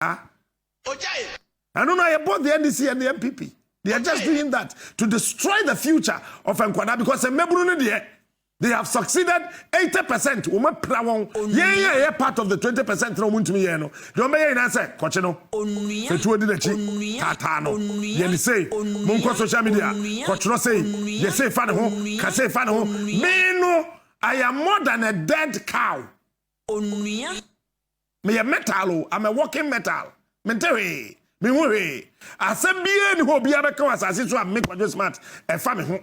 Ah. I don't know, I bought the NDC and the MPP. They are just doing that to destroy the future of Nkwana because they have succeeded 80%. Yeah, part of the 20% no want to me no. Don't be in answer, coach no. Fetu odi dechi tatano. Ye say monko social media. Coach no say ye say fan ho, ka say fan ho. Me no, I am more than a dead cow. Me a metal, I'm a walking metal. Mentewe. Me worry. Asembie ni ho bia be ka wasase so am make what smart e fa me ho.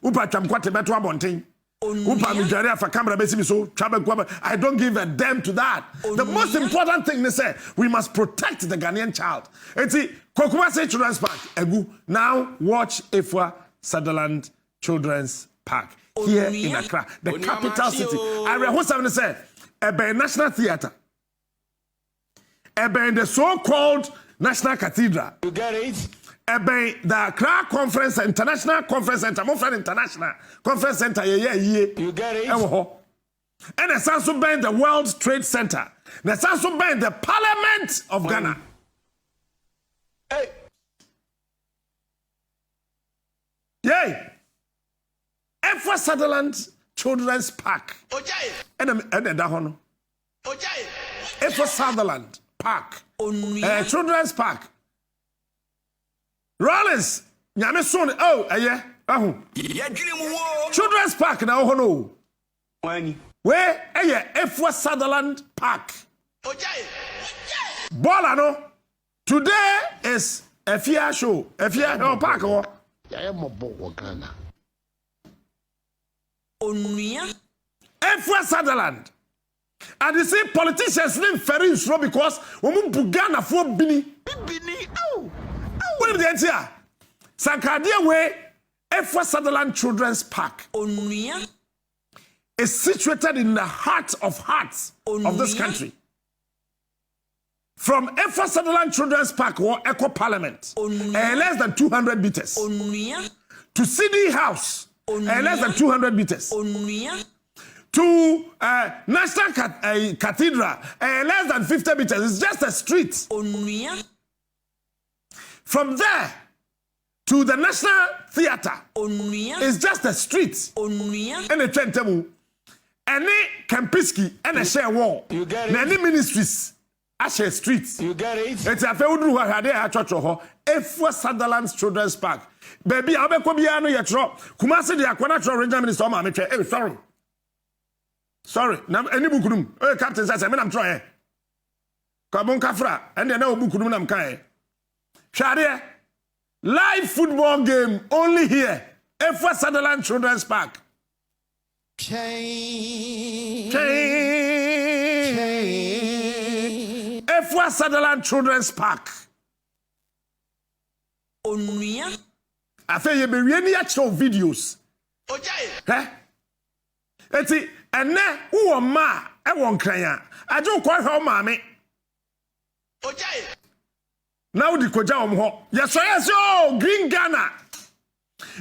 Upa twam kwate beto abonten. Upa mi dware afa camera be si so twabe kwa. I don't give a damn to that. The most important thing they say, we must protect the Ghanaian child. Eti Kokuma say Children's Park egu. Now watch Efua Sutherland Children's Park here in Accra, the capital city. I read what somebody said about National Theatre. About the so-called National Cathedral. You get it? The Accra Conference International Conference Center. My friend International Conference Center. Yeah. You get it? And it's also been the World Trade Center. There's also been the Parliament of Ghana. Hey. Yay. Efua Sutherland Children's Park. And that one. Efua Sutherland Park. Children's Park. Rollins. Nyame son. Oh, yeah. Children's Park na ho no. Where Efua Sutherland Park. Bola no. Today is Efua show. Efua Park ho. Efua Sutherland. And you see politicians name very slow because women bugana for bini. Oh. What is the answer? Sankadia way Efua Sutherland Children's Park is situated in the heart of hearts of this country. From Efua Sutherland Children's Park or Echo Parliament, less than 200 meters. To City House, less than 200 meters. To National Cathedral, less than 50 meters. It's just a street. From there to the National Theatre, it's just a street. And a Trentemu, any Kampiski, and a share wall. Any ministries, a share streets. You get it? It's a Feudru Hade Church of Efua Sutherland Children's Park. Baby, I'll be Kobiano Yatro. Kumasi the Aquanatural Ranger Minister, I'm sorry. Sorry, now any bukudum. Captain says, I'm trying. Kabon Kafra, and then no bukudum am kai. Shadia, live football game only here. Efua Sutherland Children's Park. Efua Sutherland Children's Park. I feel you be really actual videos. Eh? Eti ene wo ma e won kran a ajo ko hwe ma me now di koja om ho yes green Ghana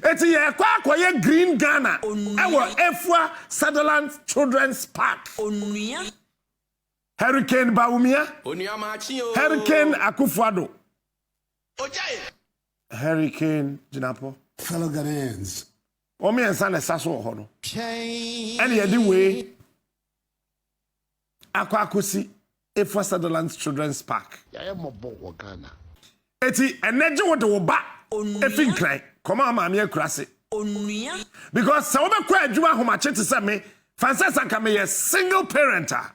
eti ye kwa akoye green Ghana e wo Efua Sutherland Children's Park Hurricane Baumia Hurricane Akufuado Hurricane Jinapo fellow Ghanaians. Omi ensan esaso ho no. Ene ye di we akwakosi Efua Sutherland Children's Park. Eti eneje wo de wo ba efin kran koma ma me akurase. Because se wo be kwa adwuma homache te se me fansesa ka me ye single parenter.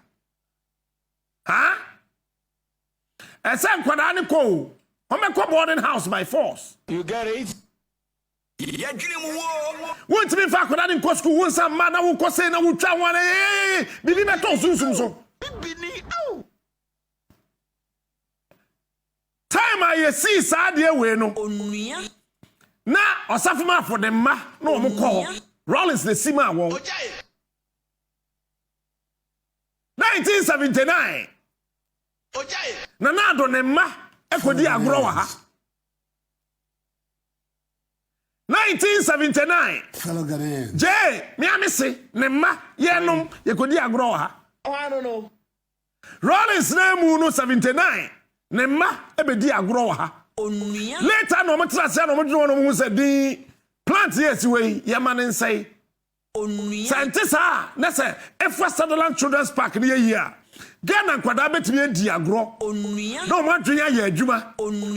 Huh? Esa nkwada ne ko o me ko boarding house by force. You get it? Won't me fa koda in school won some man na wo ko say na wo twa wan bibi beto sunsum so bibini oh time I see sad dey we no na osafuma for dem ma na o mo ko Rollins the sima won 1979 na do ne ma ekodi agro wa ha 1979. Fellow Ghanaians. Jay, me amisi, Nema, Yenum, Yekodi Agro ha. Oh, I don't know. Rollins name no 79. ne ma ebedi agro wa ha later no metra se no medro no mu se din plant yes we yema ne nsai scientists na se Efua Sutherland Children's Park ne yi a Ghana nkwada betimi edi agro no mo adwenya ya adwuma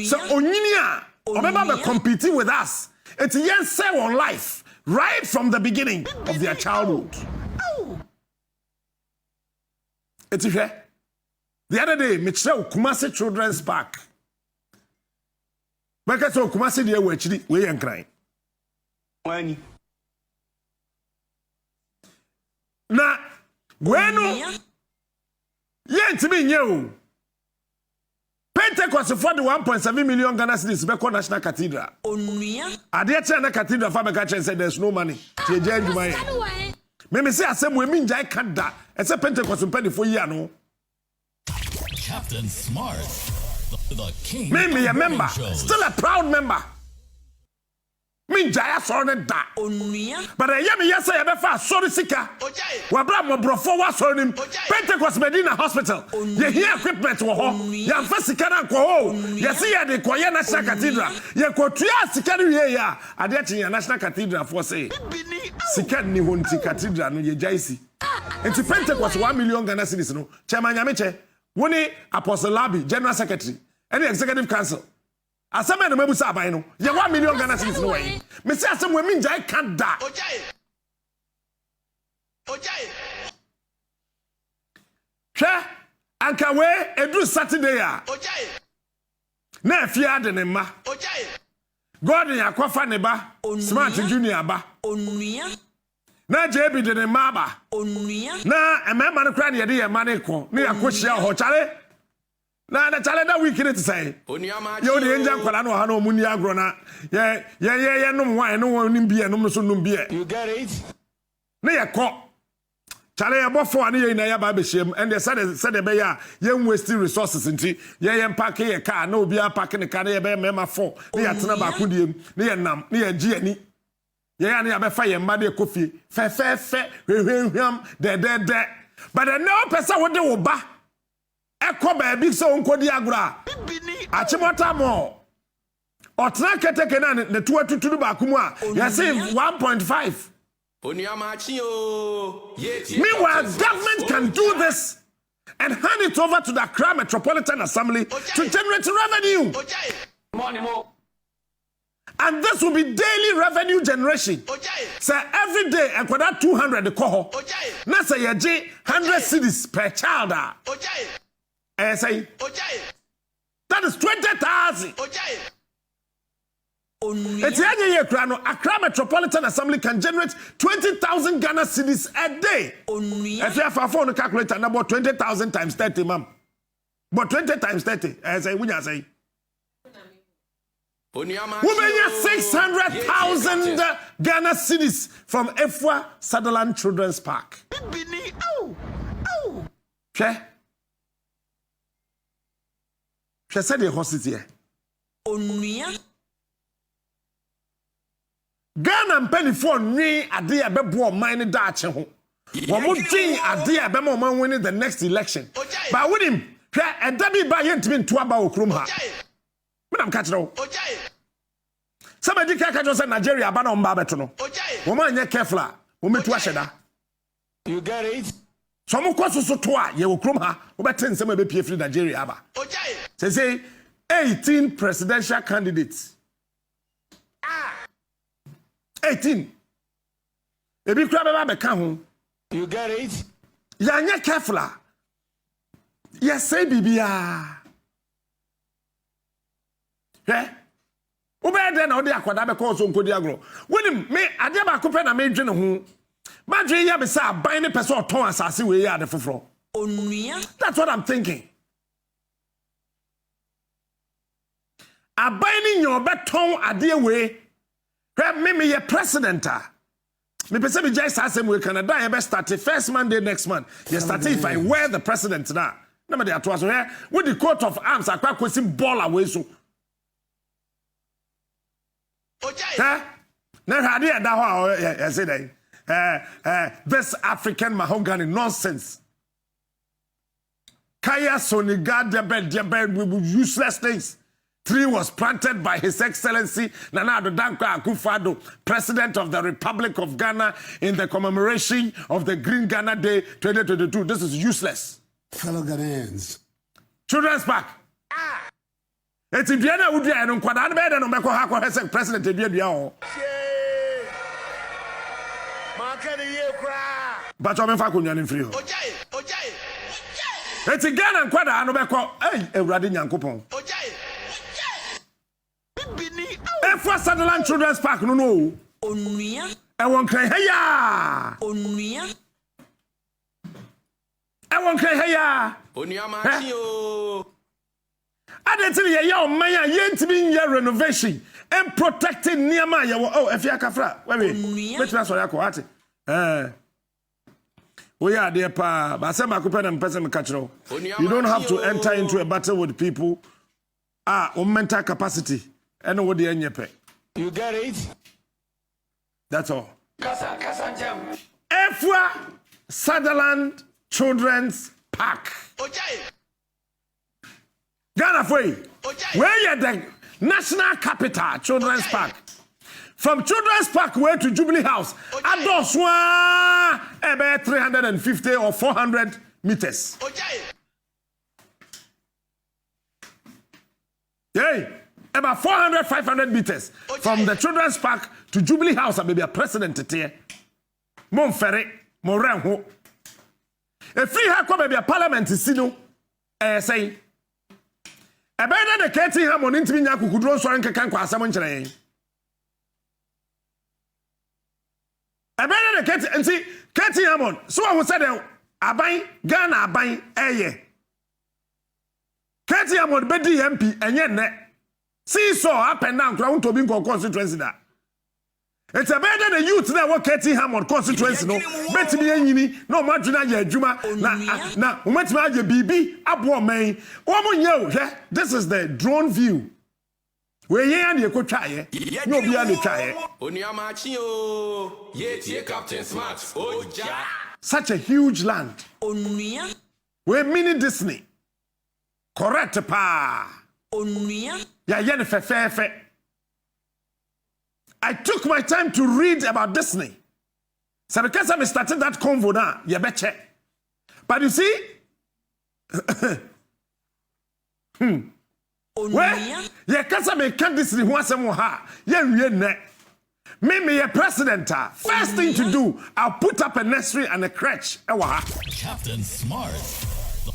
so onyini a obeba be competing with us it's yen say on life right from the beginning of their childhood. It's here. The other day, Michelle Kumasi Children's Park. Because so Kumasi dear we ain't crying. When na bueno yet me you Pentecost for the 1.7 million Ghana cedis be called National Cathedral. Adeɛ na cathedral fa be catch said there's no money. Tie je adwuma ye. Me say asem we min jai kada. Ese Pentecost mpɛ de fo yi ano. Captain Smart, the king. Me a member, still a proud member. Min jaya sorry da. But I am yes I be fa sorry sika. Wa bra mo brofo wa sorry nim. Pentecost Medina Hospital. Ye here equipment wo ho. Ya fa sika na ko ho. Ye see ye de koye National Cathedral. Ye ko tua sika ni ye ya. Ade achi National Cathedral for say. Sika ni ho nti cathedral no ye jaisi. Enti Pentecost 1 million Ghana cedis no. Chairman Nyameche. Woni Apostle Labi, General Secretary, and the Executive Council. Asema na mabusa aban no, ye 1 million Ghana cedis no way. Me say asem we minjai kan da. Ojai. Hwe anka we edu Saturday a. Ojai. Na afia de ne ma. Ojai. God yakwafa ne ba, Smart Junior ba. Na JB de ne ma ba. Na emema no kra ne ye mane ko ne yakohia ho chale na chale da week ne say yo de enja kwala no ha no muni agro na ye nom wan no wonim bie nom so nom bie you get it ne ye ko chale ye bofo ane ye na ya ba be hiem and they said be ya ye waste resources nti ye pack ye car na obi a pack ne car na ye be mema fo ne ya tena ba ko diem ne ye nam ne ye gi ani ye ya ne ya be fa ye mba de kofi fe hwehwehwam de but no person wo de wo ba eko ba bi so nkodi agura achimota mo otna keteke na ne tuwa tuturu ba kumu a you say 1.5 meanwhile government can do this and hand it over to the Accra Metropolitan Assembly to generate revenue. And this will be daily revenue generation. So every day, and for that 200 the coho. Now say you 100 cedis per child. I say that is 20,000. It's Accra Metropolitan Assembly can generate 20,000 Ghana cedis a day. If you have a phone calculator, about 20,000 times 30, ma'am. But 20 times 30, I say, when you say. We made 600,000 Ghana cedis from Efua Sutherland Children's Park. Okay? She said the horses here. Ghana and penny for me a day a bebo mine Dutch. One more thing a day a bemo man winning the next election. But with him, and Debbie by intimate to about Krumha. Madam Catchero. Somebody can't catch Nigeria, but on Babetono. Woman, you're careful. Woman to Ashada. you get it Some courses so twa, you will Krumha, over 10 some be PF Nigeria. Say 18 presidential candidates. 18. If you grab a home, you get it you're careful. Yes, say Bibia. Eh? Ube den odi akwada be call so nkodi agro. Wenim me ade ba kope na me dwene ho. Ba dwe ya be say aban ne pese oton asase we ya de foforo. That's what I'm thinking. Aban ni nyo beton ade we. Me ye president me pese be jai asem we Canada ye be start first Monday next month. You start if I wear the president now. Na me dey ato aso here with the coat of arms akwa kwesi ball away so. Now, this African mahogany nonsense. Kaya Soniga Debe, useless things. 3 was planted by His Excellency Nana Addo Dankwa Akufo-Addo, President of the Republic of Ghana, in the commemoration of the Green Ghana Day 2022. This is useless. Fellow Ghanaians. Children's Park. It's in Vienna, would you? I don't quite know. Meko President Edward. But I'm in free. It's in Ghana and Quada. I know Meko. Hey, a Radin Yankupon. Efua Sutherland Children's Park, no. I won't cry, hey, ya. I won't cry, hey, ya. I didn't tell you, your man, yet being your renovation and protecting Nehemiah. Oh, if you are Kafra, wait, which was what I call it. We are dear pa, but some occupant and person catcher. You don't have to enter into a battle with people. On mental capacity. And what the end You get it? That's all. Efua Sutherland Children's Park. Ghana Free. Where you the national capital, Children's Park. From Children's Park way to Jubilee House, Adoswa about 350 or 400 meters. Yay! About 400, 500 meters from the Children's Park to Jubilee House, and maybe a president here. Monferre, Morenho. A free hack maybe a parliament is sino, say. A better the Katie Hamon into me, who could run so and can quite someone train. A better the Katie and see Katie Hamon. So I was said, I buy Ghana, I buy a Katie Hamon, Betty MP, and yet net. See so up and down crown to be constituency that. It's a better the youth that work at Hammond constituency no. Bet me any no margina ya juma na umetma ya bibi abo man. Woman yo, this is the drone view. We ye and ye ko try no be and try. Captain Smart. Oja. Such a huge land. We mini Disney. Correct pa. Yeah, I took my time to read about Disney. So because I started that convo now, you betcha. But you see, well, yeah, because I can't Disney once more. Yeah, me a president. First thing to do, I'll put up a nursery and a crèche. Captain Smart.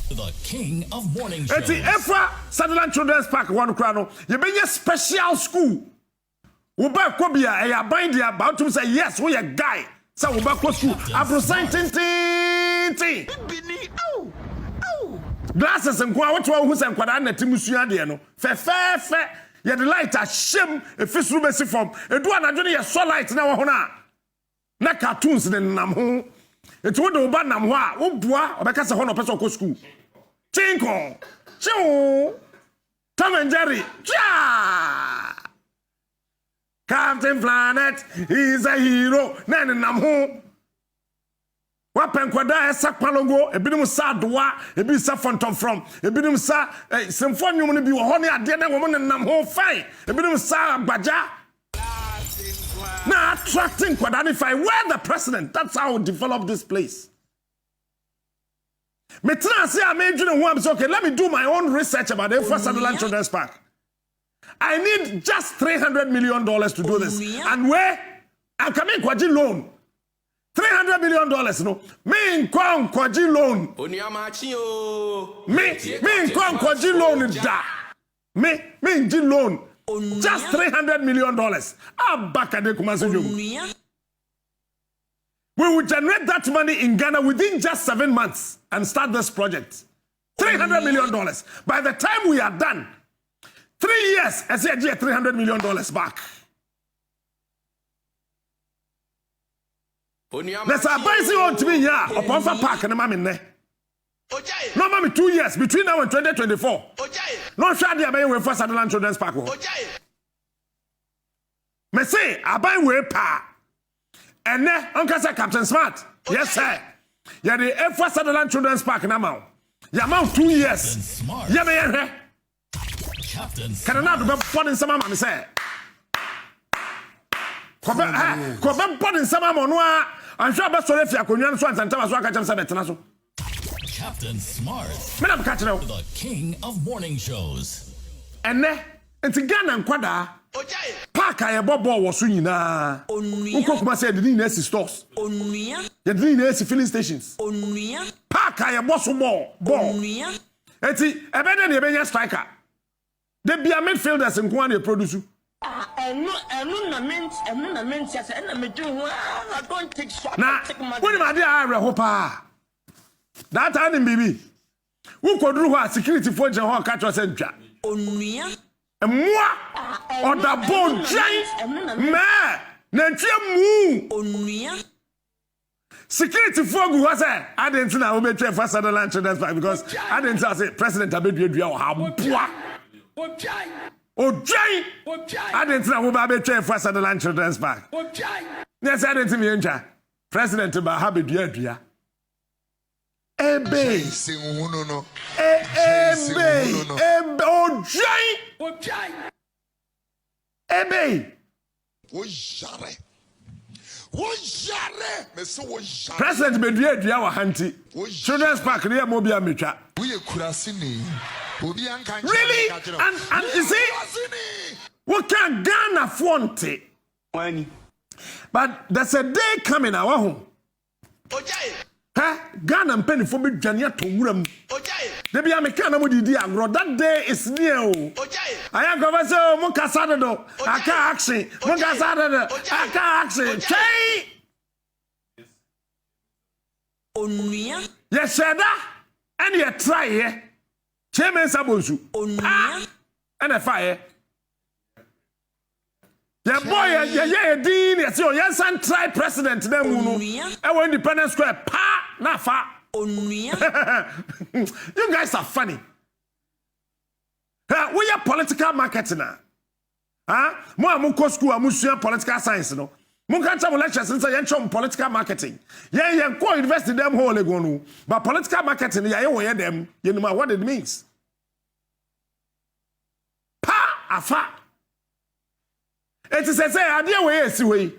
The king of morning shows. It's the Efua Sutherland Children's Park, one crown. You be a special school. Uba Kobia, I are binding about to say, yes, we a guy. So Uba school. After saying, glasses and what who's and Quadana Timusiano. Fair. You the light a shame a fish room form. A do an so light now. Na cartoons in Namho. It would do ban namwa, Ubwa, or because a honor person go school. Chinko, Choo, Tom and Jerry, ja! Captain Planet, he's a hero, Nan and Namho. Wapen Quada, Sakpalongo, a bit of Sadwa, a bit of Fonton from, a bit of Sa, Symphony woman be a honey, a dear woman and Namho fine, a bit of Sa Baja. Now attracting Quadanify, where the president, that's how we develop this place. I made okay, let me do my own research about the Efua Sutherland Children's Park. I need just $300 million to do this. And where? I'm coming Kwaji loan. $300 million, no. Me in Kwaji loan. Me in Kwaji loan da. Me in G loan. Just $300 million. I'm back at the Kumasu. We will generate that money in Ghana within just 7 months and start this project. $300 million. By the time we are done, 3 years, I say $300 million back. Let's advise you on to me here upon for park and I'm in there. No, mommy, 2 years between now and 2024. No, shady, I may for Sutherland Children's Park. Me say, I buy way pa. And then, Uncle Captain Smart. Yes, sir. Yeah, the Efua Sutherland Children's Park now. Ya amount 2 years. Smart. Ya me here. Captain Can I not be putting some man say? Kobe putting some man no I'm sure about sorry if you konyan so antanta so aka cham say betena so. Captain Smart. Me na catch now. The king of morning shows. Ene enti Ghana nkwada. Park aye bobo wo so nyina. Onua. Kuma say the need stores. Onua. The need filling stations. Onua. Park aye boss ball. Onua. Enti ebede na ebenya striker. They be a midfielders in Kwan produce. I don't take shot. Now, when my dear I hope that time baby. Who could do what security for John catch us and jack? Onua. And moi on the bone giant man. Nantia moo. Onua. Security for who was I didn't know we try for Sutherland children's park because I didn't say President Abedwe or how. Ojai! I didn't know about the for Sutherland Children's Park. Yes, I didn't mean President Bahabi Diadria. Ebe. Ebe. President Bedria wa hanti. Children's Park near Mobia Micha. Really? And you see, what can Ghana want it? But there's a day coming our home. Ghana and penny for me, Jania to Wuram. They be a mechanic with the agro. That day is near. I am going to say, Mokasado, I can't action. Mokasado, I can't action. Yes, sir. And you try here. Chairman Sabosu. And a fire. The boy, Dean, yes, your son tried president. Then we Independence Square. Na fa. You guys are funny. We are political marketing now. Mo amuko school amusia political science no. Mo kan tell lectures say yen political marketing. Yen go invest in them whole go no. But political marketing yen we them, you know what it means. Afa. It is say ade we esi we.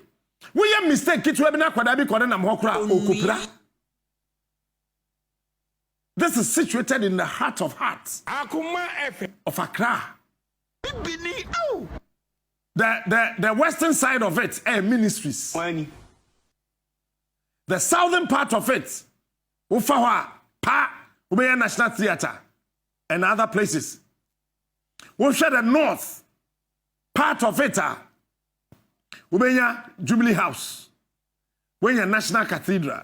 We a mistake kitu e bi na kwada bi kode na mo kora okopra. This is situated in the heart of hearts. Akoma of Accra. The western side of it, ministries. The southern part of it, Ufawa, Ubeya National Theatre, and other places. We share the north part of it, Ubeya Jubilee House, Ubeya National Cathedral.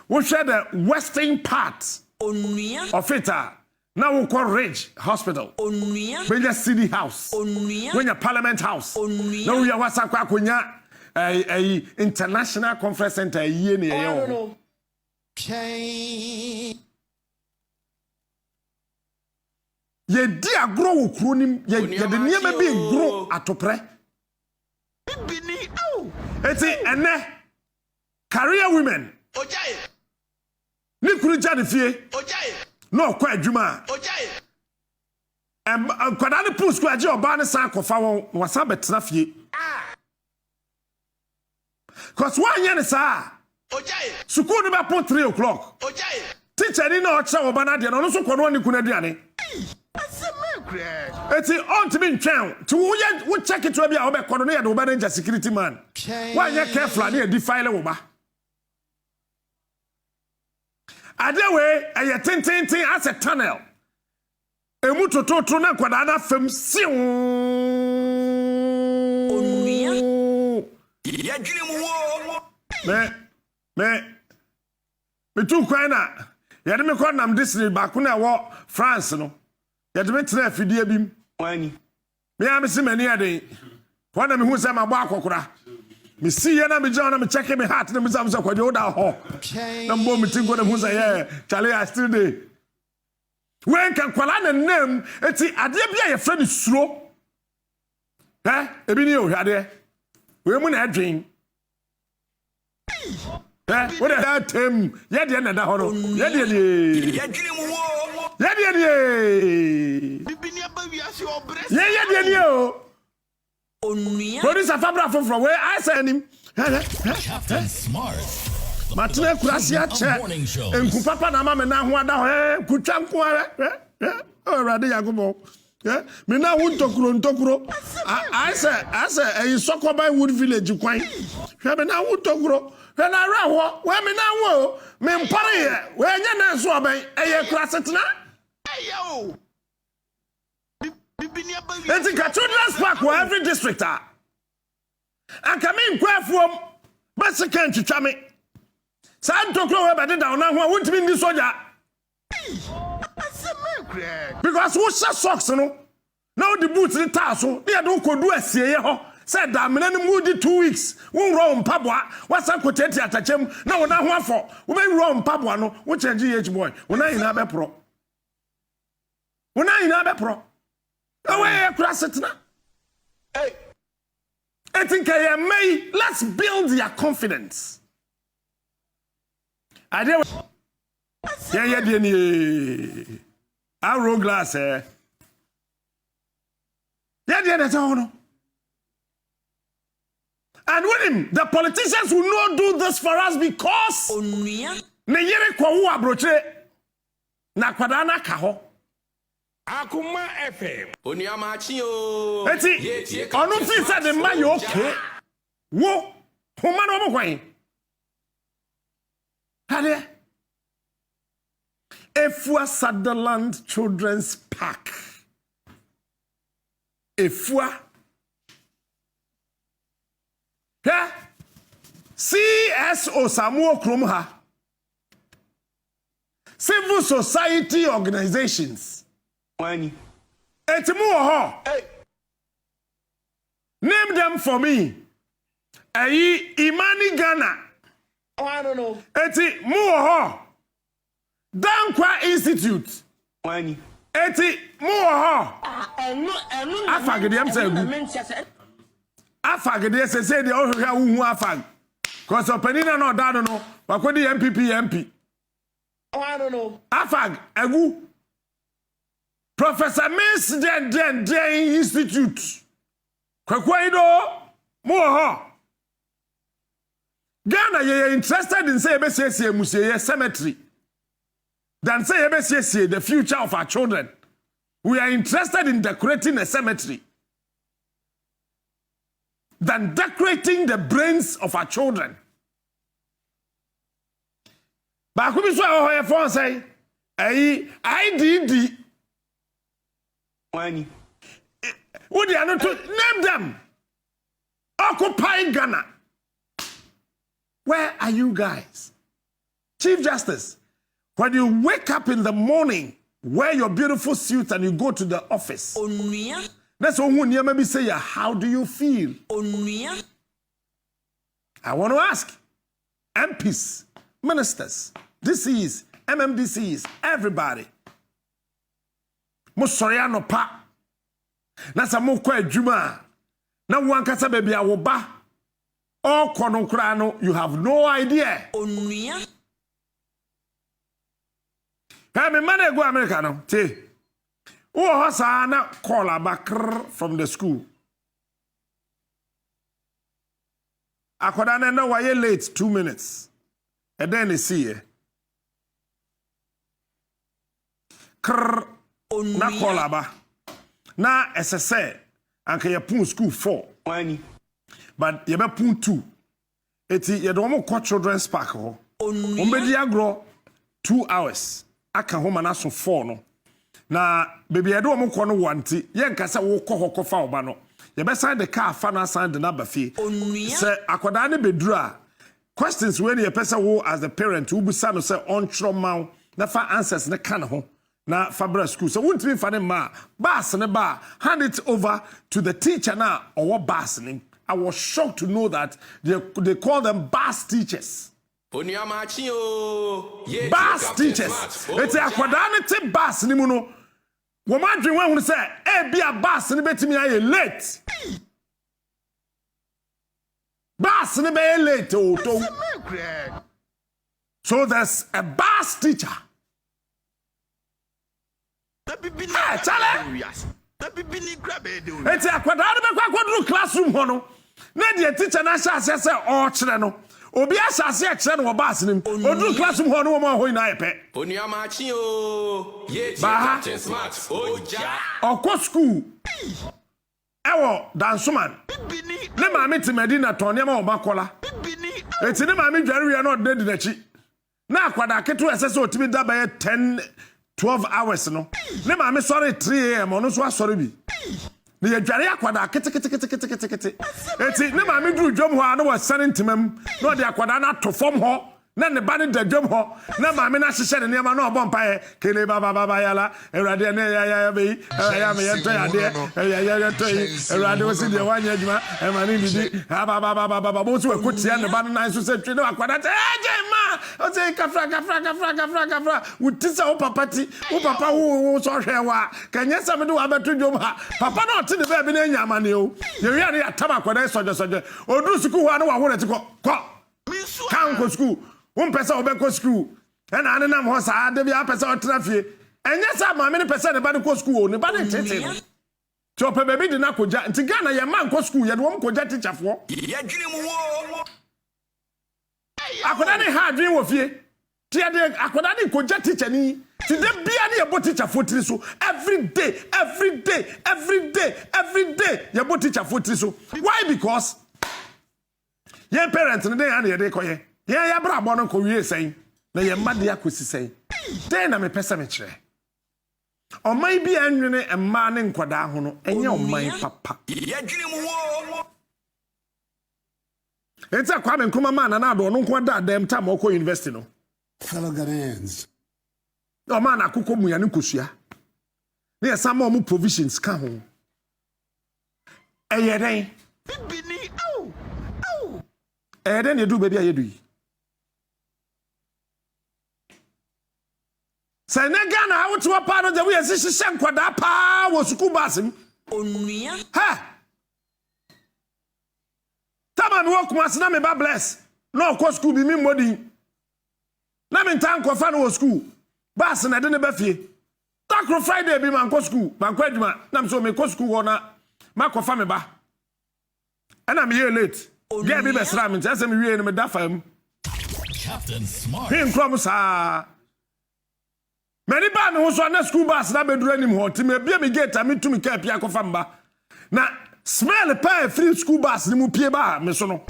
We share the western part of it. Now we call Ridge Hospital. Ubeya City House. Ubeya Parliament House. Now we are wasakwa kunya a international conference center year near. Ye dia grow kronim ye de niam be grow atopre. Eti ene career women. Ni kuru jade fie. No kwa adwuma. Kwada ne post kwa je oba ne san kofa won wasa betena fie. Cause one year sa. School no be 3 o'clock. Teacher ni na o che oba na de no so kono ni kuna duane. Eti on to be ntwen. To wo check it to be a oba kono no ya de oba na security man. Why you careful na e defile oba. Adewe aye tintin as a tunnel. Emu tototo na kwada na fam siu. Ya dwene mu wo. Me tu kwan na. Ya de me kon nam district ba ko na wo France no. Ya de me tena afidie bim. Me am se mani ade. Kwa na me hu se ma gba akokora. Me see ya na me join na me check me heart na me sam se kwade oda ho. Na mbo me tinko na hu se yeah, Charlie I still dey. When can kwala na nam eti ade bia ye friend suro. Ebi ni o hade. We mu na adwen. What a team. Yadi and the horror. Yadi. Yadwene mu wo. Yadi. Bibinia baby as your breast. Yadi. Onua. Producer Fabra from where I send him. Captain Smart. Matine Kurasia check. And Papa na mama na ho ada ho kutwanko ara. Oh rade yagobo. Me na hu ntokuro. I say e Sokoba Wood Village kwan. Hwe me na hu ntokuro. Hwe na ra ho. We me na wo. Me mpare ye. We nya na so oben eye Kurasetena. Ayo. It's a children's park where every district are. And come in from Basican to Chami. San Tokyo where by the down now won't be in this soldier. Because who's a socks no? Now the boots in the tassel, they don't go do a say said that man moody 2 weeks. Won't roam Pabua. What's a quoted at a gem? No, not one for. We may roam Pabua, no, which a GH boy. When I in a pro. When I in a pro. Away across it now. Hey. I think I am may. Let's build their confidence. I did. Yeah. I roll glass, eh? Yeah, that's all. And with him, the politicians will not do this for us because. Onua. Ne yere kwa hu abroche. Na kwadana kaho. Akoma FM. Oniamachi o. Eti, onu fi said the man you okay. Wo, homa no mo kwan. Hade. Efua Sutherland Children's Park. Efua. Yeah. CSO Samuel Kromha. Civil society organizations. Money. Etimu Hey. Name them for me. Ayi Imani Ghana. Oh, I don't know. Eti Muho. Dankwa Institute. Money. Eti Muho. Enu. Afag dem say gu. Afag dey say dey o hwehwa wu afag. Cause openina no dado no. Wakodi MP. Oh, I don't know. Afag agu. Professor Miss Den Institute. Kwakwaido Muho. Ghana ye interested in say ebesiesie museye cemetery. Than say ebesiesie the future of our children. We are interested in decorating a cemetery than decorating the brains of our children. But who is what phone say? IDD. Money. Would you not name them? Occupy Ghana. Where are you guys? Chief Justice, when you wake up in the morning, wear your beautiful suit and you go to the office. Onua. That's all when you maybe say, how do you feel? Onua. I want to ask MPs, ministers, DCs, MMDCs, everybody. Musoriano pa. Nasa mo kwa juma. Na wankasa baby awoba. Oh, konokrano, you have no idea. Onua. Hey, me man go America no. Te. Oh, hasana call abakr from the school. Akoda na why late 2 minutes. And then they see ye. Krr. Na call aba. Na SSA. Anka ye pun school 4. Money. But ye be pun 2. Eti ye do mo kwa children's park ho. Onua. Ombedi agro 2 hours. Aka homa na so 4 no. Na baby ye do mo kwa no wanti. Ye nkasa wo kɔ hɔ kɔfa oba no. Ye be sign the car fa na sign the number fee. Onua. Se akoda ne bedru a questions when ye pesa wo as the parent wo busa no se on trauma na fa answers ne kan ho. Na Fabra school. So won't be funny ma. Bass ne ba. Hand it over to the teacher now or bass. I was shocked to know that they call them bass teachers. Oniamachi o. Bass teachers. It's a quadanity bass ni muno. Woman dream when we say, eh, be a bass ni beti mi aye late. Bass ni be late oh to. So there's a bus teacher. Hey, Charlie. It's a quadruple classroom. Na teacher na say all children. Obi asase children wo bus nim. Odu classroom ho no wo ho ina epe. Oniamachi o. Ye Captain Smart. Oja. Oko school. Ewo dansoman. Ne maame ti Medina tonia ma obakola. Eti ne maame dware wi na odedi nachi. Na akwada keto esese otimi da baye 10-12 hours no. Ne maame sorry 3 am ono so asori bi. Ne yadware akwada kete. Eti ne maame duru dwom ho na wo sane ntimam. Na ode akwada na to fom ho. Na ne ba ne da dwom ho. Na maame na hyehyɛ ne ma na obɔ mpae. Kele baba yala. Ewrade ne ya be. Ya me yento ya de. Ya to yi. Ewrade wo si de wanya adwuma. E ma ne bidi. Baba bo so ekotia ne ba na so se twe na akwada te ma. O se kafra. Wutisa o papati. O papa wo so hwewa. Kanya sa me do abeto dwom ha. Papa na ote ne ba bi na nya amane o. Ye wi ade atama akwada sojo. Odu suku ho na wa ho reti ko. Kanko school. One person obeko school. And I don't know how they be a person or traffic. And yes, I'm a many percent about the school. The body teaching. So, baby did not go to Ghana, your man go school, you won't go to teacher for. I could only have dream of you. I could only go to teacher. Today, be any about teacher for so every day, your boat teacher for so. Why? Because your parents and they are they call you. Ya bra bono ko wie sen na ye made akosi sen den na me pese me kire o mai bi anwene emma ne nkwada ho no enye o mai papa ya dwene mu wo Enta kwa me nkoma ma na do no nko da dem ta ma ko university no fellow Ghanaians o ma na akoko mu ya ne kosua na ye sama mo provisions ka ho eyeden bibini au eyeden ye du baby ayedu yi Say na Ghana how to a part of the way as she sent kwada pa wo school basim. Onua. Ha. Taman work mas na me ba bless. No ko school bi mi modi. Na me tan ko fa no school. Bas na de ne ba fie. Takro Friday bi man ko school. Man ko aduma. Na me so me ko school wona. Ma ko fa me ba. And I'm here late. Get me be sra me say me wie no me da fam. Captain Smart. Him from sa. Many ba me so na school bus na beduru anim ho ti me bia me gate me tumi ka pia ko famba na smell pa free school bus ni mu pie ba me so no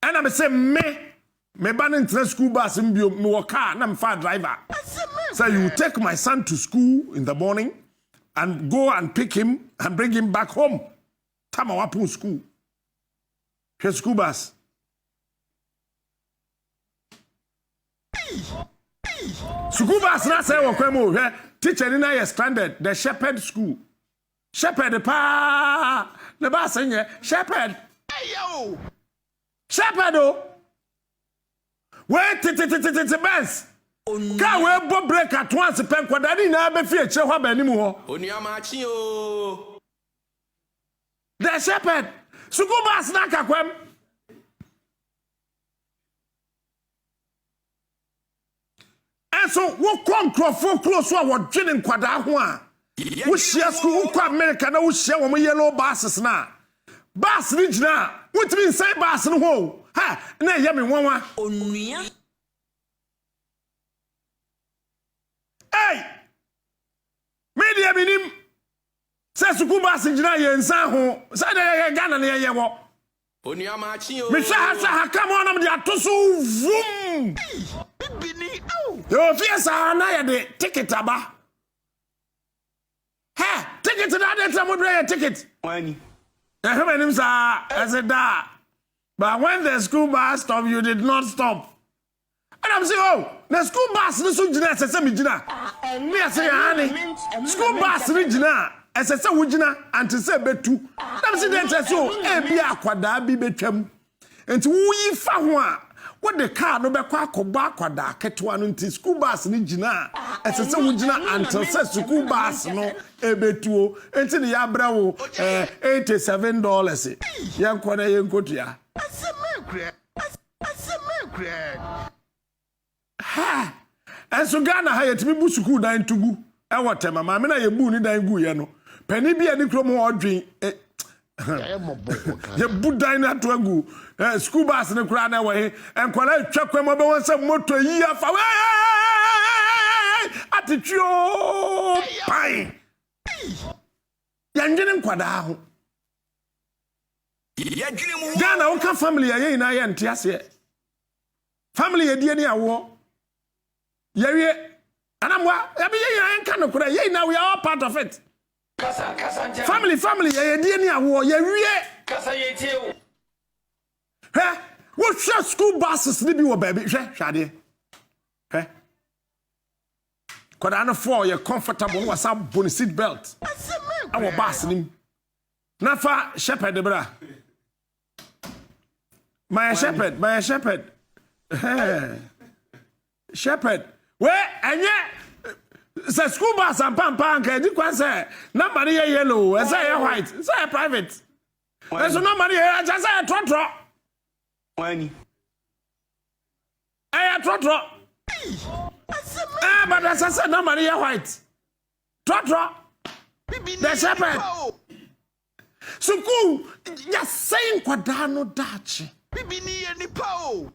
and I say me ba na inter school bus me bio me wo car na me fa driver so you take my son to school in the morning and go and pick him and bring him back home tama wapu school ke school bus School bus na say wo kwemo hwe teacher ni na ye stranded the shepherd school shepherd pa the bus nye shepherd ayo shepherd o wait bus ka we bo break at once pen kwada ni na be fie che ho ba ni mu ho Oniamachi o. the shepherd school bus na kakwem so wo konkrofo close so wo dwene nkwada ho a wo hia school wo America na wo hia wo yellow buses na bus ni gina wo timi inside bus no ho ha na ye me wonwa Onua. hey media minim se school bus gina ye nsan ho sa na ye Ghana na ye wo Oniamachi o. me ha come on am dia to so vum bibini au yo fiesa na ye de ticket aba ha ticket na de tamo do ticket Wani. Him sir, I said that. But when the school bus stopped, you did not stop. And I'm saying, oh, the school bus is so generous. I said, me I say, honey, school bus is generous. I said, so generous, and to say, betu. I'm saying, that's so, be a quadra be between. And to we found what the car no be kwakọba kwada ketwa no nti school bus ni gina esese wo gina until say school bus no ebetuo enti ne ya bra wo $87 ye nkọ na ye nkotua asemekre ha enso Ghana ha yetimi bu school dan tugu e wotema ma me na ye bu ni dan gu ye no pani bia ni krom ho odwen ye bu dan na to agu school bus ne kura na we enkwala atwa kwam be won se moto yi afa atitio pai yanjene nkwada ho Ghana woka family ye ina ye nte ase family ye die ni awo ye anamwa ya be ye ina enka no kura ye ina we are all part of it family ye die ni awo ye wie Kasa ye tie wo share school buses ni bi wo baby hwade kwada no for you comfortable no wasa boni seat belt awo bus nim na fa shepherd bra my shepherd shepherd we enye say school bus and pam ka di kwa say number ye yellow say ye white say private so number ye just say trotro Wani. Trotro. But that's a number here white. Trotro. The shepherd. So cool. You're saying quadano dachi. Bibi ni pao.